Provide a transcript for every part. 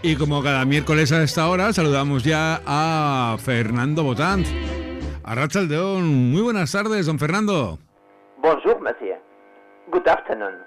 Y como cada miércoles a esta hora, saludamos ya a Fernando Botanz. Arratsaldeon, muy buenas tardes, don Fernando. Bonjour, monsieur. Good afternoon.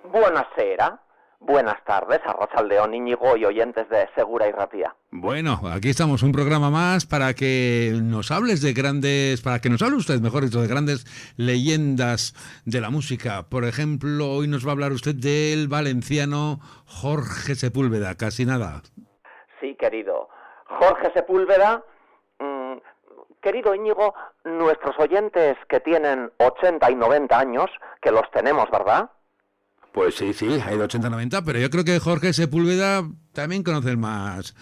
Buonasera. Buenas tardes, Arratsaldeon, Íñigo y oyentes de Segura y Ratia. Bueno, aquí estamos, un programa más para que nos hables de grandes, para que nos hable usted, mejor dicho, de grandes leyendas de la música. Por ejemplo, hoy nos va a hablar usted del valenciano Jorge Sepúlveda, casi nada. Sí, querido. Jorge Sepúlveda, querido Íñigo, nuestros oyentes que tienen 80 y 90 años, que los tenemos, ¿verdad? Pues sí, hay de 80-90, pero yo creo que Jorge Sepúlveda también conocen más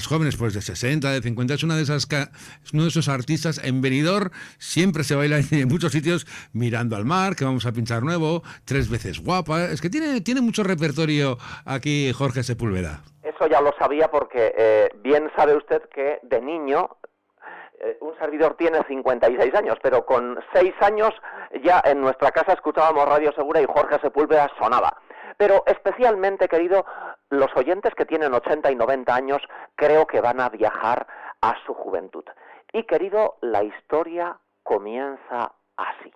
jóvenes, pues de 60, de 50, es uno de esos artistas. En Benidorm siempre se baila en muchos sitios, Mirando al mar, que vamos a pinchar nuevo, Tres veces guapa, es que tiene mucho repertorio aquí Jorge Sepúlveda. Eso ya lo sabía porque bien sabe usted que de niño un servidor tiene 56 años, pero con 6 años ya en nuestra casa escuchábamos Radio Segura y Jorge Sepúlveda sonaba. Pero especialmente, querido, los oyentes que tienen 80 y 90 años creo que van a viajar a su juventud. Y, querido, la historia comienza así.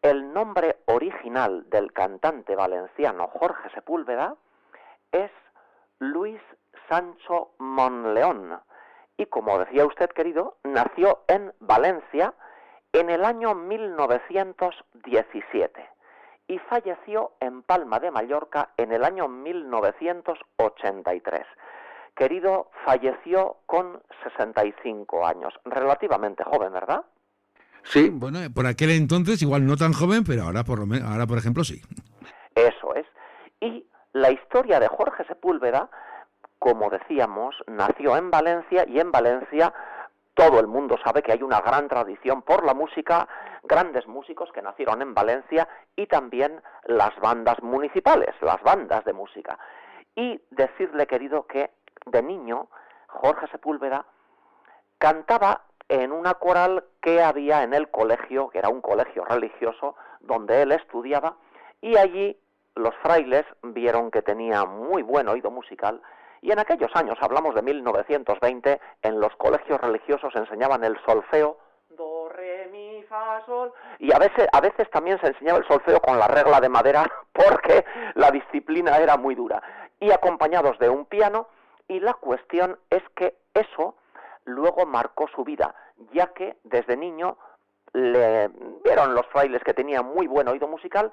El nombre original del cantante valenciano Jorge Sepúlveda es Luis Sancho Monleón. Y como decía usted, querido, nació en Valencia en el año 1917 y falleció en Palma de Mallorca en el año 1983. Querido, falleció con 65 años, relativamente joven, ¿verdad? Sí, bueno, por aquel entonces igual no tan joven, pero ahora por ejemplo sí. Eso es. Y la historia de Jorge Sepúlveda, como decíamos, nació en Valencia y en Valencia todo el mundo sabe que hay una gran tradición por la música, grandes músicos que nacieron en Valencia y también las bandas municipales, las bandas de música. Y decirle, querido, que de niño Jorge Sepúlveda cantaba en una coral que había en el colegio, que era un colegio religioso, donde él estudiaba, y allí los frailes vieron que tenía muy buen oído musical. Y en aquellos años, hablamos de 1920, en los colegios religiosos enseñaban el solfeo, do, re, mi, fa, sol, y a veces también se enseñaba el solfeo con la regla de madera porque la disciplina era muy dura, y acompañados de un piano, y la cuestión es que eso luego marcó su vida, ya que desde niño le vieron los frailes que tenía muy buen oído musical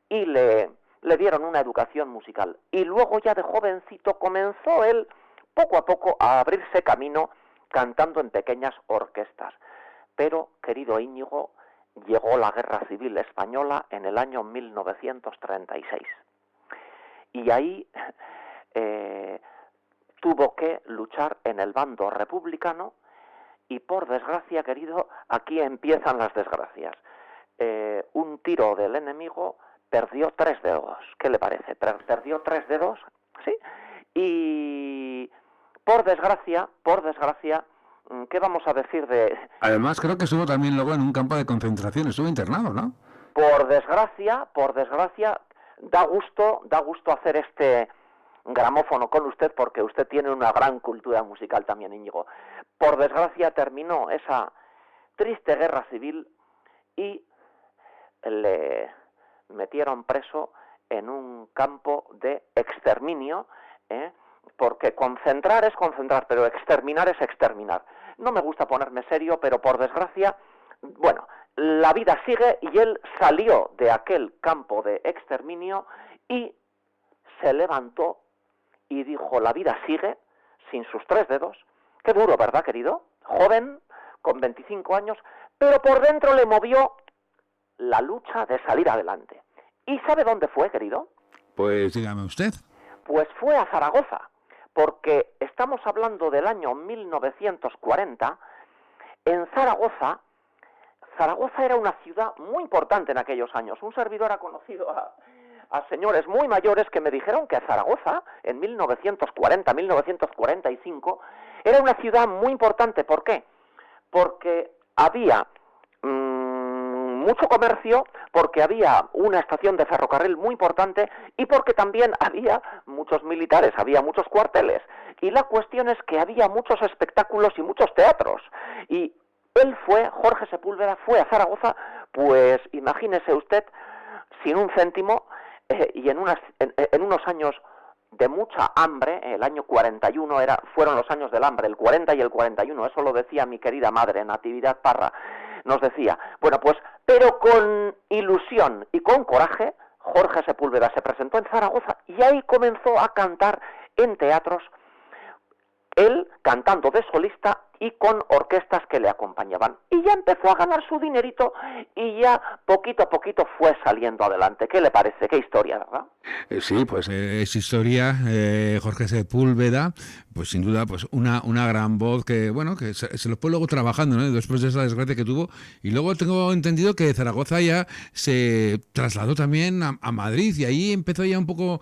y le dieron una educación musical. Y luego ya de jovencito comenzó él poco a poco a abrirse camino cantando en pequeñas orquestas. Pero, querido Íñigo, llegó la Guerra Civil Española en el año 1936. Y ahí tuvo que luchar en el bando republicano y, por desgracia, querido, aquí empiezan las desgracias. Un tiro del enemigo perdió 3 dedos. ¿Qué le parece? Perdió 3 dedos, ¿sí? Y por desgracia, ¿qué vamos a decir de...? Además, creo que estuvo también luego en un campo de concentración, estuvo internado, ¿no? Por desgracia, da gusto hacer este gramófono con usted, porque usted tiene una gran cultura musical también, Íñigo. Por desgracia terminó esa triste guerra civil y le metieron preso en un campo de exterminio, porque concentrar es concentrar, pero exterminar es exterminar. No me gusta ponerme serio, pero por desgracia, bueno, la vida sigue y él salió de aquel campo de exterminio y se levantó y dijo, la vida sigue, sin sus 3 dedos. Qué duro, ¿verdad, querido? Joven, con 25 años, pero por dentro le movió la lucha de salir adelante. ¿Y sabe dónde fue, querido? Pues dígame usted. Pues fue a Zaragoza, porque estamos hablando del año 1940. En Zaragoza era una ciudad muy importante en aquellos años. Un servidor ha conocido a señores muy mayores que me dijeron que Zaragoza, en 1940, 1945, era una ciudad muy importante. ¿Por qué? Porque había mucho comercio, porque había una estación de ferrocarril muy importante y porque también había muchos militares, había muchos cuarteles. Y la cuestión es que había muchos espectáculos y muchos teatros. Y Jorge Sepúlveda fue a Zaragoza, pues imagínese usted, sin un céntimo, y en unos años de mucha hambre. El año 41 fueron los años del hambre, el 40 y el 41, eso lo decía mi querida madre, Natividad Parra, nos decía. Bueno, pues, pero con ilusión y con coraje, Jorge Sepúlveda se presentó en Zaragoza y ahí comenzó a cantar en teatros, él cantando de solista y con orquestas que le acompañaban. Y ya empezó a ganar su dinerito y ya poquito a poquito fue saliendo adelante. ¿Qué le parece? ¿Qué historia, verdad? Sí, pues es historia. Jorge Sepúlveda, pues sin duda, pues una gran voz que, bueno, que se lo fue luego trabajando, ¿no? Después de esa desgracia que tuvo. Y luego tengo entendido que de Zaragoza ya se trasladó también a Madrid y ahí empezó ya un poco,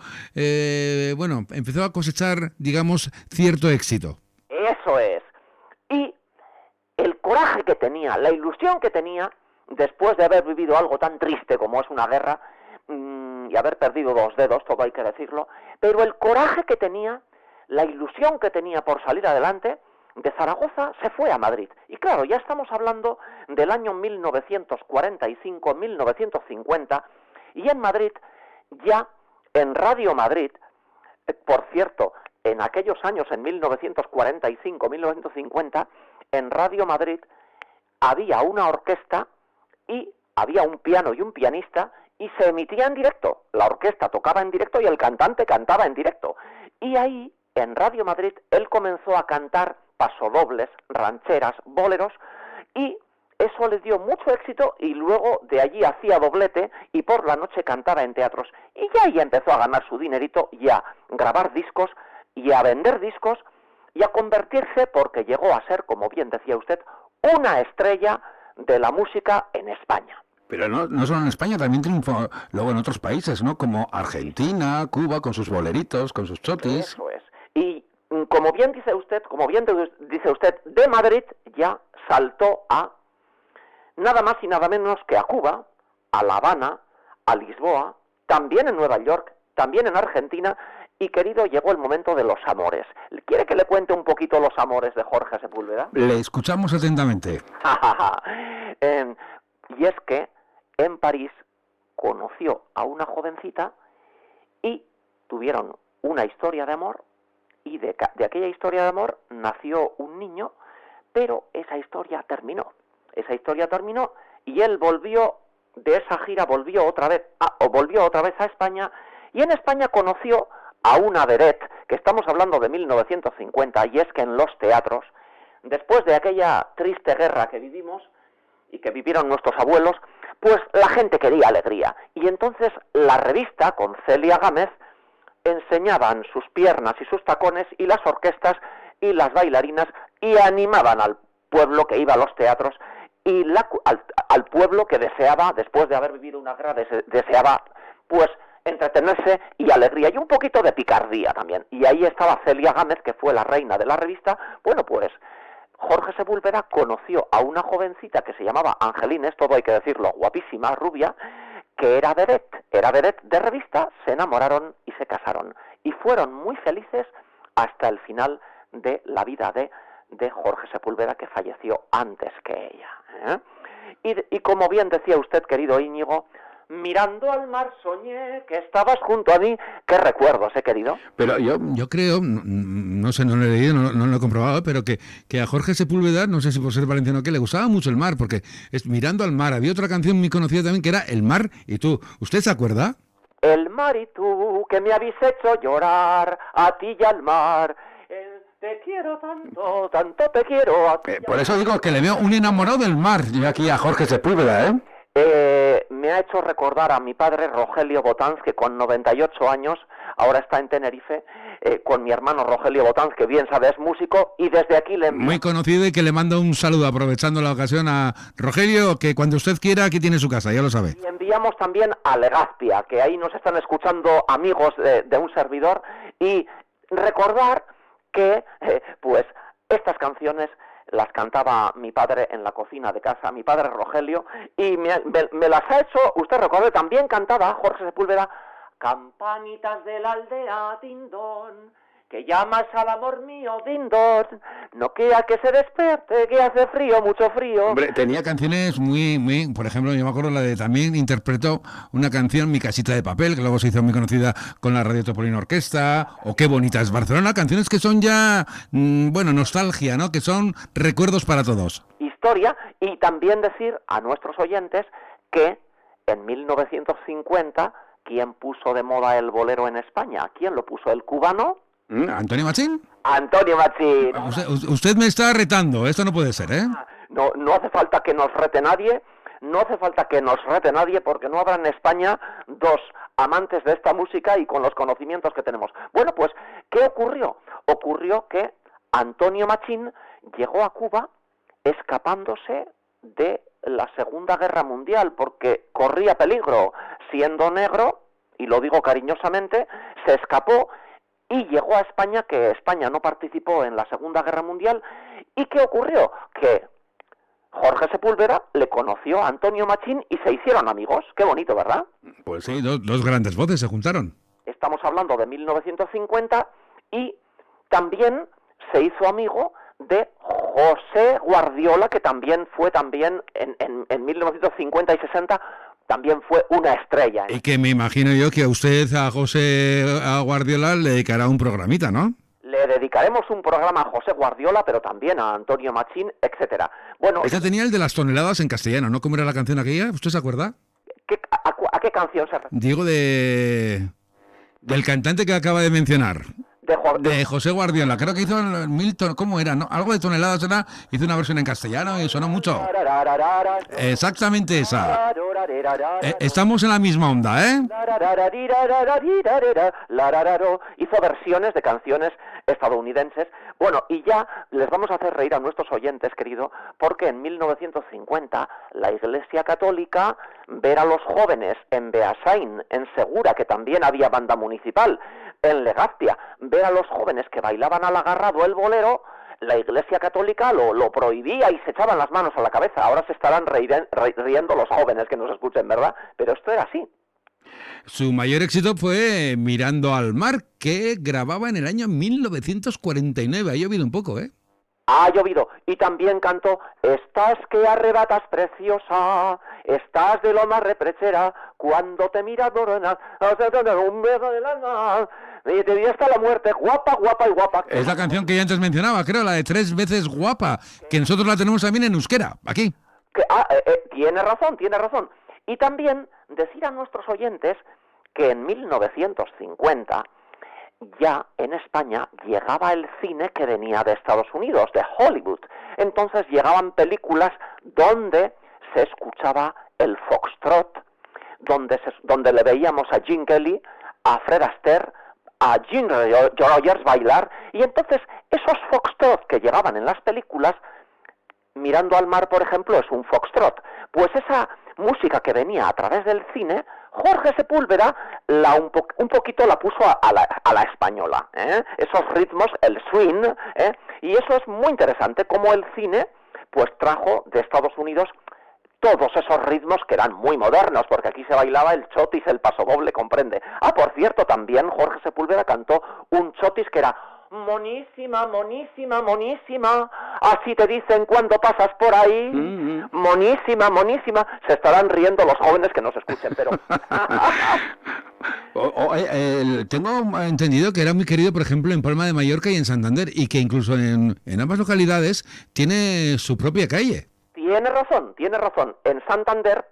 bueno, empezó a cosechar, digamos, cierto éxito. Eso es. Y el coraje que tenía, la ilusión que tenía, después de haber vivido algo tan triste como es una guerra, y haber perdido 2 dedos, todo hay que decirlo, pero el coraje que tenía, la ilusión que tenía por salir adelante, de Zaragoza se fue a Madrid. Y claro, ya estamos hablando del año 1945, 1950, y en Madrid, ya en Radio Madrid, por cierto, en aquellos años, en 1945, 1950, en Radio Madrid había una orquesta y había un piano y un pianista y se emitía en directo. La orquesta tocaba en directo y el cantante cantaba en directo. Y ahí, en Radio Madrid, él comenzó a cantar pasodobles, rancheras, boleros, y eso le dio mucho éxito y luego de allí hacía doblete y por la noche cantaba en teatros. Y ya ahí empezó a ganar su dinerito y a grabar discos y a vender discos y a convertirse, porque llegó a ser, como bien decía usted, una estrella de la música en España. Pero no solo en España, también triunfó luego en otros países, ¿no? Como Argentina, Cuba, con sus boleritos, con sus chotis. Eso es. Y como bien dice usted, de Madrid ya saltó a nada más y nada menos que a Cuba, a La Habana, a Lisboa, también en Nueva York, también en Argentina. Y querido, llegó el momento de los amores. ¿Quiere que le cuente un poquito los amores de Jorge Sepúlveda? Le escuchamos atentamente. Y es que en París conoció a una jovencita y tuvieron una historia de amor, y de aquella historia de amor nació un niño, pero esa historia terminó. Y él volvió de esa gira, volvió otra vez a España, y en España conoció a una vedette, que estamos hablando de 1950, y es que en los teatros, después de aquella triste guerra que vivimos y que vivieron nuestros abuelos, pues la gente quería alegría. Y entonces la revista, con Celia Gámez, enseñaban sus piernas y sus tacones, y las orquestas y las bailarinas, y animaban al pueblo que iba a los teatros, y al pueblo que deseaba, después de haber vivido una guerra, deseaba, pues, entretenerse y alegría, y un poquito de picardía también. Y ahí estaba Celia Gámez, que fue la reina de la revista. Bueno, pues Jorge Sepúlveda conoció a una jovencita que se llamaba Angelines, todo hay que decirlo, guapísima, rubia, que era vedette de revista. Se enamoraron y se casaron, y fueron muy felices hasta el final de la vida de Jorge Sepúlveda, que falleció antes que ella. Y como bien decía usted, querido Íñigo, mirando al mar soñé que estabas junto a mí. ¿Qué recuerdos, querido? Pero yo creo, no sé, no lo he leído, no lo he comprobado, pero que a Jorge Sepúlveda, no sé si por ser valenciano, que le gustaba mucho el mar, porque es Mirando al mar. Había otra canción muy conocida también que era El mar y tú. ¿Usted se acuerda? El mar y tú, que me habéis hecho llorar, a ti y al mar. Te quiero tanto, tanto te quiero a ti. Por eso digo que le veo un enamorado del mar, yo aquí a Jorge Sepúlveda, ¿eh? Me ha hecho recordar a mi padre Rogelio Botanz, que con 98 años ahora está en Tenerife, con mi hermano Rogelio Botanz, que bien sabe, es músico, y desde aquí le envío... Muy conocido, y que le mando un saludo, aprovechando la ocasión, a Rogelio, que cuando usted quiera, aquí tiene su casa, ya lo sabe. Y enviamos también a Legazpia, que ahí nos están escuchando amigos de un servidor, y recordar que, pues, estas canciones las cantaba mi padre en la cocina de casa, mi padre Rogelio, y me las ha hecho, usted recuerda, también cantaba Jorge Sepúlveda, campanitas de la aldea, dindón, que llamas al amor mío, dindón, no quiera que se despierte, que hace frío, mucho frío. Hombre, tenía canciones muy, por ejemplo, yo me acuerdo también interpretó una canción, Mi casita de papel, que luego se hizo muy conocida con la Radio Topolino Orquesta, o Qué bonita es Barcelona, canciones que son ya, nostalgia, ¿no? Que son recuerdos para todos. Historia, y también decir a nuestros oyentes que en 1950, ¿quién puso de moda el bolero en España? ¿Quién lo puso? ¿El cubano? ¿Antonio Machín? Antonio Machín. Usted me está retando, esto no puede ser, ¿eh? No hace falta que nos rete nadie, porque no habrá en España dos amantes de esta música y con los conocimientos que tenemos. Bueno, pues, ¿qué ocurrió? Ocurrió que Antonio Machín llegó a Cuba escapándose de la Segunda Guerra Mundial, porque corría peligro. Siendo negro, y lo digo cariñosamente, se escapó y llegó a España, que España no participó en la Segunda Guerra Mundial. ¿Y qué ocurrió? Que Jorge Sepúlveda le conoció a Antonio Machín y se hicieron amigos. Qué bonito, ¿verdad? Pues sí, dos grandes voces se juntaron. Estamos hablando de 1950 y también se hizo amigo de José Guardiola, que también fue en 1950 y 60 también fue una estrella. Y que me imagino yo que a usted, a Guardiola, le dedicará un programita, ¿no? Le dedicaremos un programa a José Guardiola, pero también a Antonio Machín, etcétera. Bueno, esa tenía el de las toneladas en castellano, ¿no? ¿Cómo era la canción aquella? ¿Usted se acuerda? ¿A qué canción se refiere? Digo del cantante que acaba de mencionar. De José Guardiola, creo que hizo Milton, ¿cómo era? ¿No? Algo de toneladas era, hizo una versión en castellano y sonó mucho. Exactamente esa. Estamos en la misma onda, ¿eh? Hizo versiones de canciones estadounidenses. Bueno, y ya les vamos a hacer reír a nuestros oyentes, querido, porque en 1950 la Iglesia Católica, ver a los jóvenes en Beasain, en Segura, que también había banda municipal, en Legazpia, ver a los jóvenes que bailaban al agarrado el bolero, la Iglesia Católica lo prohibía y se echaban las manos a la cabeza. Ahora se estarán riendo los jóvenes que nos escuchen, ¿verdad? Pero esto era así. Su mayor éxito fue Mirando al mar, que grababa en el año 1949. Ha llovido un poco, ¿eh? Ha llovido. Y también cantó Estás que arrebatas preciosa, estás de lo más reprechera, cuando te mira dorona, un beso del alma, y te di hasta la muerte, guapa, guapa y guapa. Es la canción que yo antes mencionaba, creo, la de 3 veces guapa, que nosotros la tenemos también en euskera, aquí. Tiene razón. Y también decir a nuestros oyentes que en 1950 ya en España llegaba el cine que venía de Estados Unidos, de Hollywood. Entonces llegaban películas donde se escuchaba el foxtrot, donde le veíamos a Gene Kelly, a Fred Astaire, a Ginger Rogers bailar, y entonces esos foxtrot que llegaban en las películas, Mirando al mar, por ejemplo, es un foxtrot. Pues esa música que venía a través del cine, Jorge Sepúlveda un poquito la puso a la española, ¿eh? Esos ritmos, el swing, ¿eh? Y eso es muy interesante, como el cine pues trajo de Estados Unidos todos esos ritmos que eran muy modernos, porque aquí se bailaba el chotis, el pasodoble, comprende. Por cierto, también Jorge Sepúlveda cantó un chotis que era monísima, monísima, monísima, así te dicen cuando pasas por ahí, monísima, monísima. Se estarán riendo los jóvenes que nos escuchen, pero... Tengo entendido que era muy querido, por ejemplo, en Palma de Mallorca y en Santander, y que incluso en ambas localidades tiene su propia calle. Tiene razón. En Santander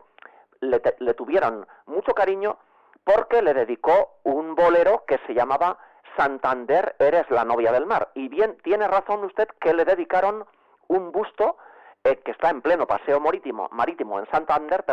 le tuvieron mucho cariño porque le dedicó un bolero que se llamaba Santander, eres la novia del mar. Y bien, tiene razón usted que le dedicaron un busto que está en pleno paseo marítimo en Santander,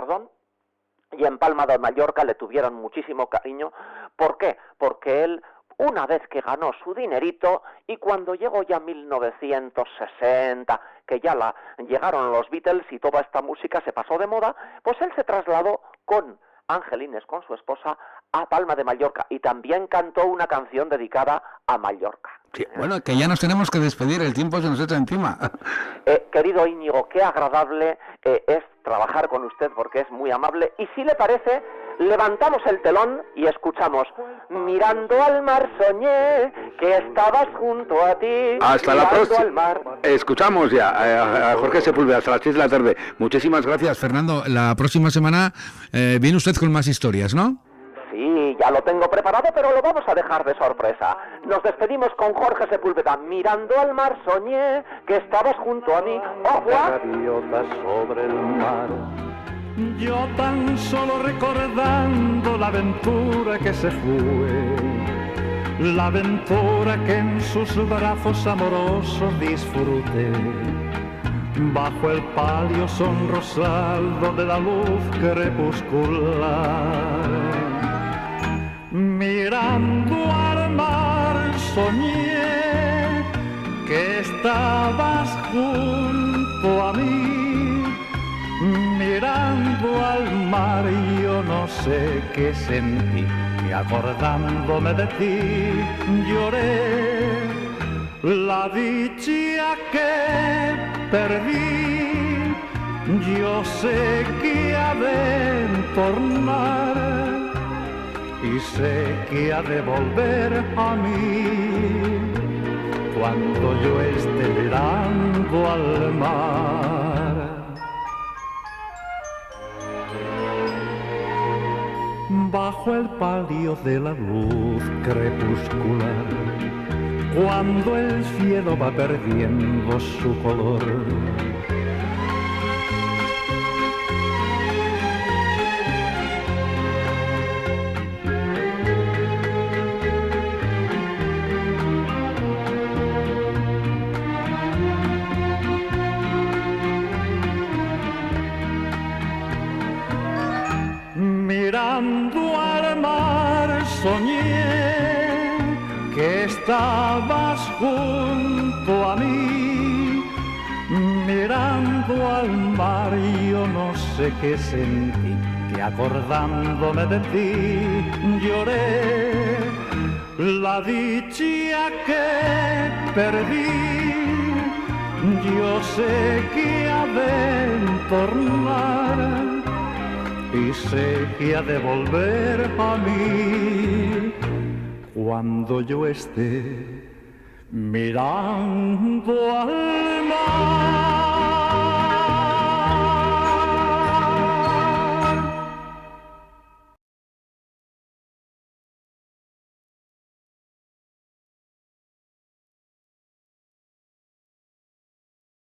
y en Palma de Mallorca le tuvieron muchísimo cariño. ¿Por qué? Porque él, una vez que ganó su dinerito, y cuando llegó ya 1960, que ya llegaron los Beatles y toda esta música se pasó de moda, pues él se trasladó con Angelines con su esposa a Palma de Mallorca, y también cantó una canción dedicada a Mallorca. Sí, bueno, que ya nos tenemos que despedir, el tiempo se nos echa encima. Querido Íñigo, qué agradable es trabajar con usted, porque es muy amable, y si le parece, levantamos el telón y escuchamos: mirando al mar soñé que estabas junto a ti. Hasta la próxima. Escuchamos ya a Jorge Sepúlveda hasta las 6 de la tarde. Muchísimas gracias, Fernando. La próxima semana viene usted con más historias, ¿no? Sí, ya lo tengo preparado, pero lo vamos a dejar de sorpresa. Nos despedimos con Jorge Sepúlveda. Mirando al mar soñé que estabas junto a mí. ¡Ojo! Gaviotas sobre el mar. Yo tan solo recordando la aventura que se fue, la aventura que en sus brazos amorosos disfruté, bajo el palio sonrosado de la luz crepuscular. Mirando al mar soñé que estabas junto a mí. Mirando al mar yo no sé qué sentí, y acordándome de ti lloré la dicha que perdí. Yo sé que ha de tornar y sé que ha de volver a mí cuando yo esté mirando al mar. Bajo el palio de la luz crepuscular, cuando el cielo va perdiendo su color, mirando al mar soñé que estabas junto a mí. Mirando al mar yo no sé qué sentí, que acordándome de ti lloré la dicha que perdí. Yo sé que ha de tornar y sé que ha de volver a mí cuando yo esté mirando al mar.